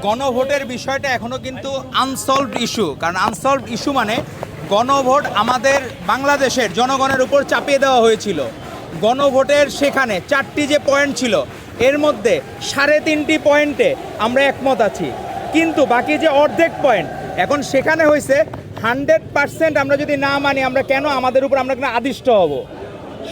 গণভোটের বিষয়টা এখনও কিন্তু আনসলভড ইস্যু, কারণ আনসলভড ইস্যু মানে গণভোট আমাদের বাংলাদেশের জনগণের উপর চাপিয়ে দেওয়া হয়েছিল। গণভোটের সেখানে 4টি যে পয়েন্ট ছিল এর মধ্যে 3.5টি পয়েন্টে আমরা একমত আছি, কিন্তু বাকি যে অর্ধেক পয়েন্ট এখন সেখানে হয়েছে 100% আমরা যদি না মানি আমরা কেন আমাদের উপর আমরা কেন আদিষ্ট হব।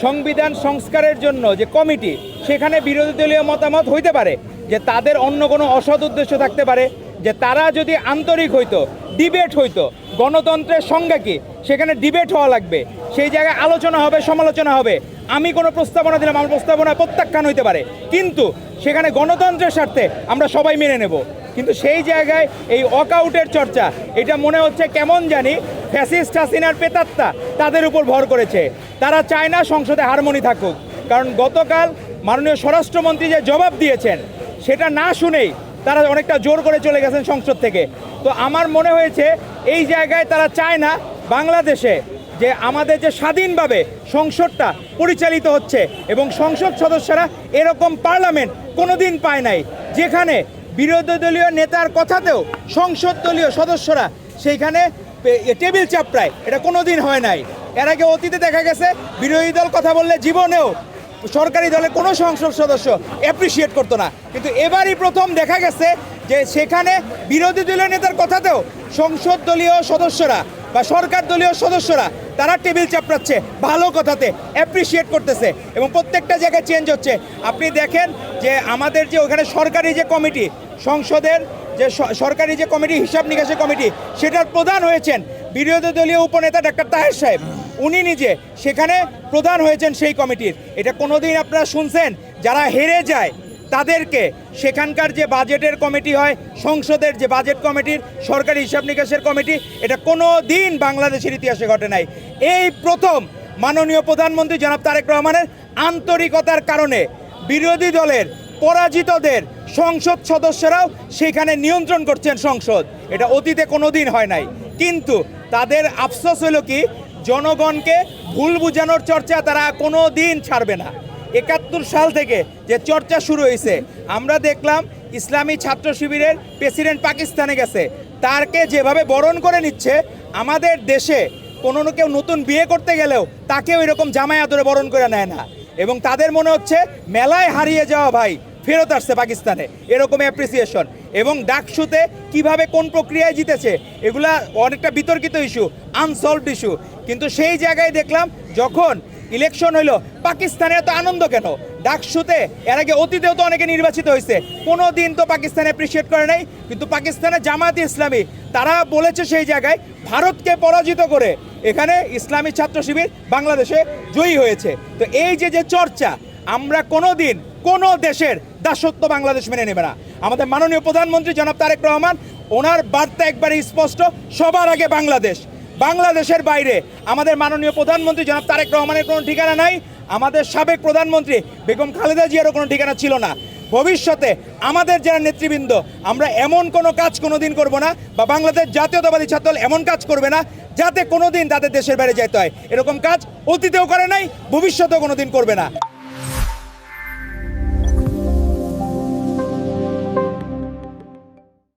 সংবিধান সংস্কারের জন্য যে কমিটি, সেখানে বিরোধী দলীয় মতামত হইতে পারে যে তাদের অন্য কোনো অসৎ উদ্দেশ্য থাকতে পারে, যে তারা যদি আন্তরিক হইতো, ডিবেট হইতো, গণতন্ত্রের সংজ্ঞা কি সেখানে ডিবেট হওয়া লাগবে, সেই জায়গায় আলোচনা হবে, সমালোচনা হবে। আমি কোনো প্রস্তাবনা দিলাম, আমার প্রস্তাবনা প্রত্যাখ্যান হইতে পারে, কিন্তু সেখানে গণতন্ত্রের স্বার্থে আমরা সবাই মেনে নেব। কিন্তু সেই জায়গায় এই ওয়াকআউটের চর্চা, এটা মনে হচ্ছে কেমন জানি ফ্যাসিস্ট হাসিনার প্রেতাত্মা তাদের উপর ভর করেছে। তারা চায় না সংসদে হারমোনি থাকুক, কারণ গতকাল মাননীয় স্বরাষ্ট্রমন্ত্রী যে জবাব দিয়েছেন সেটা না শুনেই তারা অনেকটা জোর করে চলে গেছেন সংসদ থেকে। তো আমার মনে হয়েছে এই জায়গায় তারা চায় না বাংলাদেশে যে আমাদের যে স্বাধীনভাবে সংসদটা পরিচালিত হচ্ছে, এবং সংসদ সদস্যরা এরকম পার্লামেন্ট কোনোদিন পায় নাই, যেখানে বিরোধী দলীয় নেতার কথাতেও সংসদ দলীয় সদস্যরা সেইখানে টেবিল চাপড়ায়, এটা কোনোদিন হয় নাই। এর আগে অতীতে দেখা গেছে বিরোধী দল কথা বললে জীবনেও সরকারি দলের কোনো সংসদ সদস্য অ্যাপ্রিসিয়েট করতো না, কিন্তু এবারই প্রথম দেখা গেছে যে সেখানে বিরোধী দলীয় নেতার কথাতেও সংসদ দলীয় সদস্যরা বা সরকার দলীয় সদস্যরা তারা টেবিল চাপড়াচ্ছে, ভালো কথাতে অ্যাপ্রিসিয়েট করতেছে, এবং প্রত্যেকটা জায়গায় চেঞ্জ হচ্ছে। আপনি দেখেন যে আমাদের যে ওখানে সরকারি যে কমিটি, সংসদের যে সরকারি যে কমিটি, হিসাব নিকাশের কমিটি, সেটার প্রধান হয়েছেন বিরোধী দলীয় উপনেতা ডাক্তার তাহের সাহেব, উনি নিজে সেখানে প্রধান হয়েছেন সেই কমিটির। এটা কোনোদিন আপনারা শুনছেন যারা হেরে যায় তাদেরকে সেখানকার যে বাজেটের কমিটি হয়, সংসদের যে বাজেট কমিটির, সরকারি হিসাব নিকাশের কমিটি, এটা কোনো দিন বাংলাদেশের ইতিহাসে ঘটে নাই। এই প্রথম মাননীয় প্রধানমন্ত্রী জনাব তারেক রহমানের আন্তরিকতার কারণে বিরোধী দলের পরাজিতদের সংসদ সদস্যরাও সেখানে নিয়ন্ত্রণ করছেন সংসদ, এটা অতীতে কোনো দিন হয় নাই। কিন্তু তাদের আফসোস হলো কি, জনগণকে ভুল বোঝানোর চর্চা তারা কোনো দিন ছাড়বে না। 71 সাল থেকে যে চর্চা শুরু হয়েছে, আমরা দেখলাম ইসলামী ছাত্র শিবিরের প্রেসিডেন্ট পাকিস্তানে গেছে, তারকে যেভাবে বরণ করে নিচ্ছে, আমাদের দেশে কোনো কেউ নতুন বিয়ে করতে গেলেও তাকেও এরকম জামাই আদরে বরণ করে নেয় না, এবং তাদের মনে হচ্ছে মেলায় হারিয়ে যাওয়া ভাই ফেরত আসছে পাকিস্তানে, এরকম অ্যাপ্রিসিয়েশন। এবং ডাকসুতে কিভাবে কোন প্রক্রিয়ায় জিতেছে, এগুলা অনেকটা বিতর্কিত ইস্যু, আনসলভড ইস্যু। কিন্তু সেই জায়গায় দেখলাম যখন ইলেকশন হইলো, পাকিস্তানে এত আনন্দ কেন? ডাকসুতে এর আগে অতীতেও তো অনেকে নির্বাচিত হয়েছে, কোনো দিন তো পাকিস্তান অ্যাপ্রিসিয়েট করে নাই, কিন্তু পাকিস্তানের জামায়াতে ইসলামী তারা বলেছে সেই জায়গায় ভারতকে পরাজিত করে এখানে ইসলামী ছাত্র শিবির বাংলাদেশে জয়ী হয়েছে। তো এই যে চর্চা, আমরা কোনো দিন কোনো দেশের দাসত্ব বাংলাদেশ মেনে নেবে না। আমাদের মাননীয় প্রধানমন্ত্রী জনাব তারেক রহমান, ওনার বার্তা একবারে স্পষ্ট, সবার আগে বাংলাদেশ। বাংলাদেশের বাইরে আমাদের মাননীয় প্রধানমন্ত্রী জনাব তারেক রহমানের কোনো ঠিকানা নাই, আমাদের সাবেক প্রধানমন্ত্রী বেগম খালেদা জিয়ারও কোনো ঠিকানা ছিল না। ভবিষ্যতে আমাদের যারা নেতৃবৃন্দ, আমরা এমন কোনো কাজ কোনোদিন করব না, বা বাংলাদেশ জাতীয়তাবাদী ছাত্রদল এমন কাজ করবে না যাতে কোনোদিন তাদের দেশের বাইরে যেতে হয়। এরকম কাজ অতীতেও করে নাই, ভবিষ্যতেও কোনোদিন করবে না।